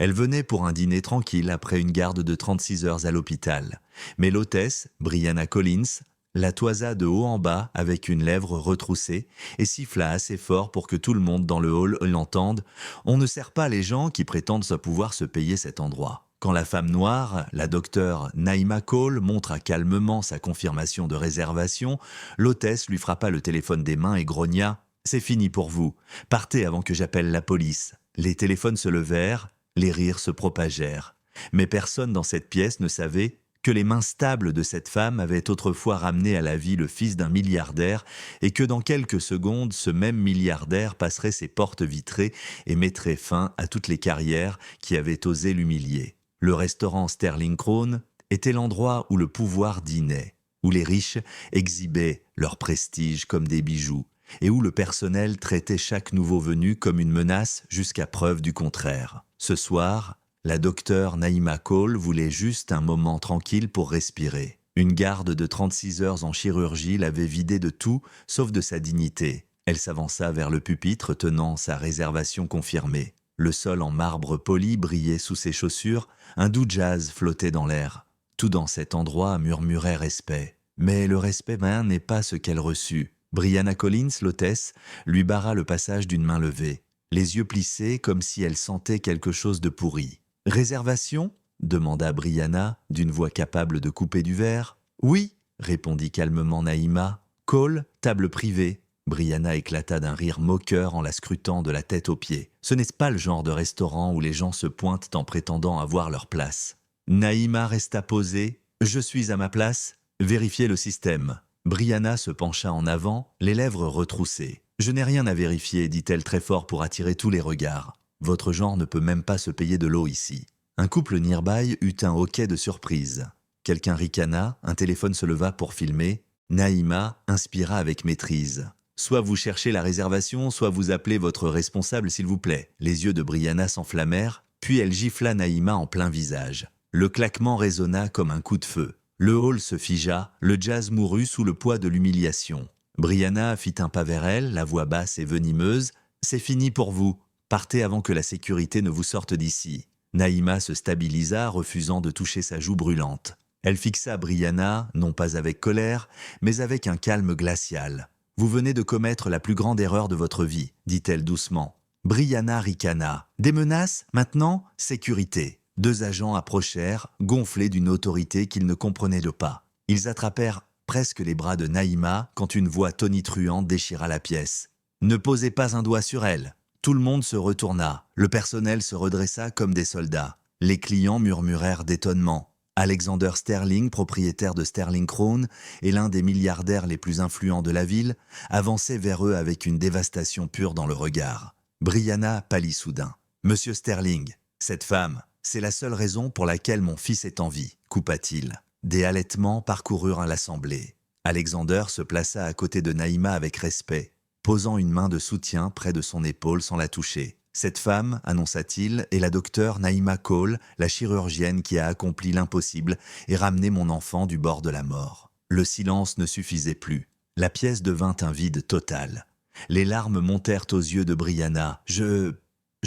Elle venait pour un dîner tranquille après une garde de 36 heures à l'hôpital. Mais l'hôtesse, Brianna Collins, la toisa de haut en bas avec une lèvre retroussée et siffla assez fort pour que tout le monde dans le hall l'entende. On ne sert pas les gens qui prétendent pouvoir se payer cet endroit. Quand la femme noire, la docteure Naïma Cole, montra calmement sa confirmation de réservation, l'hôtesse lui frappa le téléphone des mains et grogna « C'est fini pour vous. Partez avant que j'appelle la police. » Les téléphones se levèrent, les rires se propagèrent. Mais personne dans cette pièce ne savait que les mains stables de cette femme avaient autrefois ramené à la vie le fils d'un milliardaire et que dans quelques secondes, ce même milliardaire passerait ses portes vitrées et mettrait fin à toutes les carrières qui avaient osé l'humilier. Le restaurant Sterling Crown était l'endroit où le pouvoir dînait, où les riches exhibaient leur prestige comme des bijoux et où le personnel traitait chaque nouveau venu comme une menace jusqu'à preuve du contraire. Ce soir, la docteure Naïma Cole voulait juste un moment tranquille pour respirer. Une garde de 36 heures en chirurgie l'avait vidée de tout, sauf de sa dignité. Elle s'avança vers le pupitre tenant sa réservation confirmée. Le sol en marbre poli brillait sous ses chaussures, un doux jazz flottait dans l'air. Tout dans cet endroit murmurait respect. Mais le respect n'est pas ce qu'elle reçut. Brianna Collins, l'hôtesse, lui barra le passage d'une main levée, les yeux plissés comme si elle sentait quelque chose de pourri. « Réservation ?» demanda Brianna, d'une voix capable de couper du verre. « Oui » répondit calmement Naïma. « Cole, table privée. » Brianna éclata d'un rire moqueur en la scrutant de la tête aux pieds. Ce n'est pas le genre de restaurant où les gens se pointent en prétendant avoir leur place. Naïma resta posée. « Je suis à ma place. Vérifiez le système. » Brianna se pencha en avant, les lèvres retroussées. « Je n'ai rien à vérifier, dit-elle très fort pour attirer tous les regards. Votre genre ne peut même pas se payer de l'eau ici. » Un couple nearby eut un hoquet de surprise. Quelqu'un ricana, un téléphone se leva pour filmer. Naïma inspira avec maîtrise. « Soit vous cherchez la réservation, soit vous appelez votre responsable s'il vous plaît. » Les yeux de Brianna s'enflammèrent, puis elle gifla Naïma en plein visage. Le claquement résonna comme un coup de feu. Le hall se figea, le jazz mourut sous le poids de l'humiliation. Brianna fit un pas vers elle, la voix basse et venimeuse. « C'est fini pour vous. Partez avant que la sécurité ne vous sorte d'ici. » Naïma se stabilisa, refusant de toucher sa joue brûlante. Elle fixa Brianna, non pas avec colère, mais avec un calme glacial. « Vous venez de commettre la plus grande erreur de votre vie, » dit-elle doucement. Brianna ricana. « Des menaces, maintenant, sécurité. » Deux agents approchèrent, gonflés d'une autorité qu'ils ne comprenaient pas. Ils attrapèrent presque les bras de Naïma quand une voix tonitruante déchira la pièce. « Ne posez pas un doigt sur elle !» Tout le monde se retourna. Le personnel se redressa comme des soldats. Les clients murmurèrent d'étonnement. Alexander Sterling, propriétaire de Sterling Crown et l'un des milliardaires les plus influents de la ville, avançait vers eux avec une dévastation pure dans le regard. Brianna pâlit soudain. « Monsieur Sterling, cette femme, c'est la seule raison pour laquelle mon fils est en vie, » coupa-t-il. Des halètements parcoururent l'assemblée. Alexander se plaça à côté de Naïma avec respect, posant une main de soutien près de son épaule sans la toucher. « Cette femme, annonça-t-il, est la docteure Naïma Cole, la chirurgienne qui a accompli l'impossible et ramené mon enfant du bord de la mort. » Le silence ne suffisait plus. La pièce devint un vide total. Les larmes montèrent aux yeux de Brianna. « Je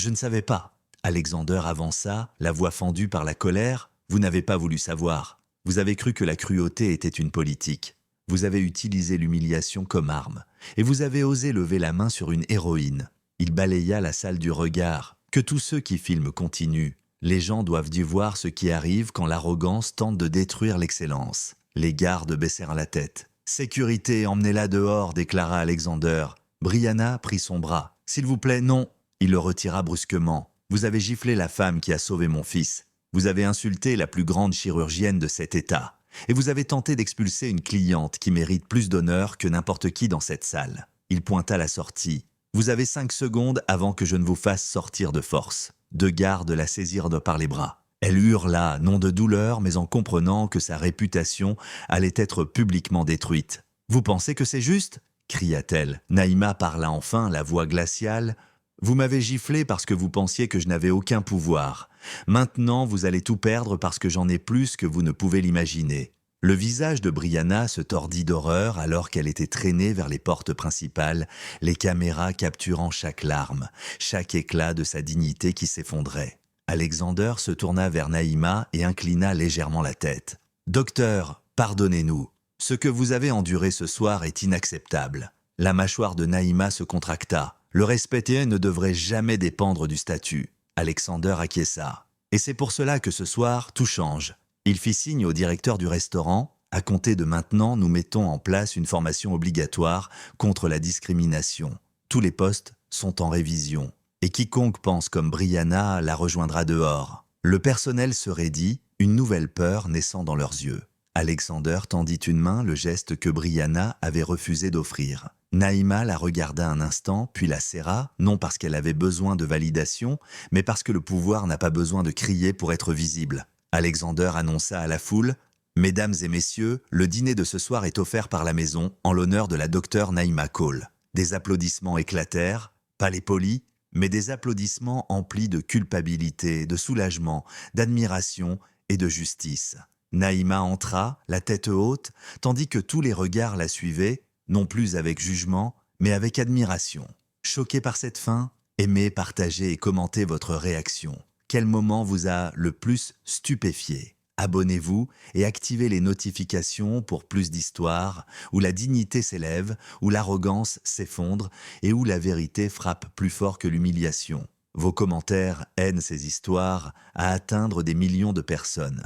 ne savais pas. » Alexander avança, la voix fendue par la colère. « Vous n'avez pas voulu savoir. Vous avez cru que la cruauté était une politique. Vous avez utilisé l'humiliation comme arme. Et vous avez osé lever la main sur une héroïne. » Il balaya la salle du regard. « Que tous ceux qui filment continuent. Les gens doivent dû voir ce qui arrive quand l'arrogance tente de détruire l'excellence. » Les gardes baissèrent la tête. « Sécurité, emmenez-la dehors, » déclara Alexander. Brianna prit son bras. « S'il vous plaît, non. » Il le retira brusquement. « Vous avez giflé la femme qui a sauvé mon fils. Vous avez insulté la plus grande chirurgienne de cet État. Et vous avez tenté d'expulser une cliente qui mérite plus d'honneur que n'importe qui dans cette salle. » Il pointa la sortie. « Vous avez 5 secondes avant que je ne vous fasse sortir de force. » Deux gardes la saisirent par les bras. Elle hurla, non de douleur, mais en comprenant que sa réputation allait être publiquement détruite. « Vous pensez que c'est juste ?» cria-t-elle. Naïma parla enfin, la voix glaciale. « Vous m'avez giflé parce que vous pensiez que je n'avais aucun pouvoir. Maintenant, vous allez tout perdre parce que j'en ai plus que vous ne pouvez l'imaginer. » Le visage de Brianna se tordit d'horreur alors qu'elle était traînée vers les portes principales, les caméras capturant chaque larme, chaque éclat de sa dignité qui s'effondrait. Alexander se tourna vers Naïma et inclina légèrement la tête. « Docteur, pardonnez-nous. Ce que vous avez enduré ce soir est inacceptable. » La mâchoire de Naïma se contracta. Le respecté ne devrait jamais dépendre du statut. Alexander acquiesça. « Et c'est pour cela que ce soir, tout change. » Il fit signe au directeur du restaurant. « À compter de maintenant, nous mettons en place une formation obligatoire contre la discrimination. Tous les postes sont en révision. Et quiconque pense comme Brianna la rejoindra dehors. » Le personnel se raidit, une nouvelle peur naissant dans leurs yeux. Alexander tendit une main, le geste que Brianna avait refusé d'offrir. Naïma la regarda un instant, puis la serra, non parce qu'elle avait besoin de validation, mais parce que le pouvoir n'a pas besoin de crier pour être visible. Alexander annonça à la foule « Mesdames et messieurs, le dîner de ce soir est offert par la maison en l'honneur de la docteure Naïma Cole. » Des applaudissements éclatèrent, pas les polis, mais des applaudissements emplis de culpabilité, de soulagement, d'admiration et de justice. Naïma entra, la tête haute, tandis que tous les regards la suivaient, non plus avec jugement, mais avec admiration. Choqué par cette fin, aimez, partagez et commentez votre réaction. Quel moment vous a le plus stupéfié? Abonnez-vous et activez les notifications pour plus d'histoires où la dignité s'élève, où l'arrogance s'effondre et où la vérité frappe plus fort que l'humiliation. Vos commentaires aident ces histoires à atteindre des millions de personnes.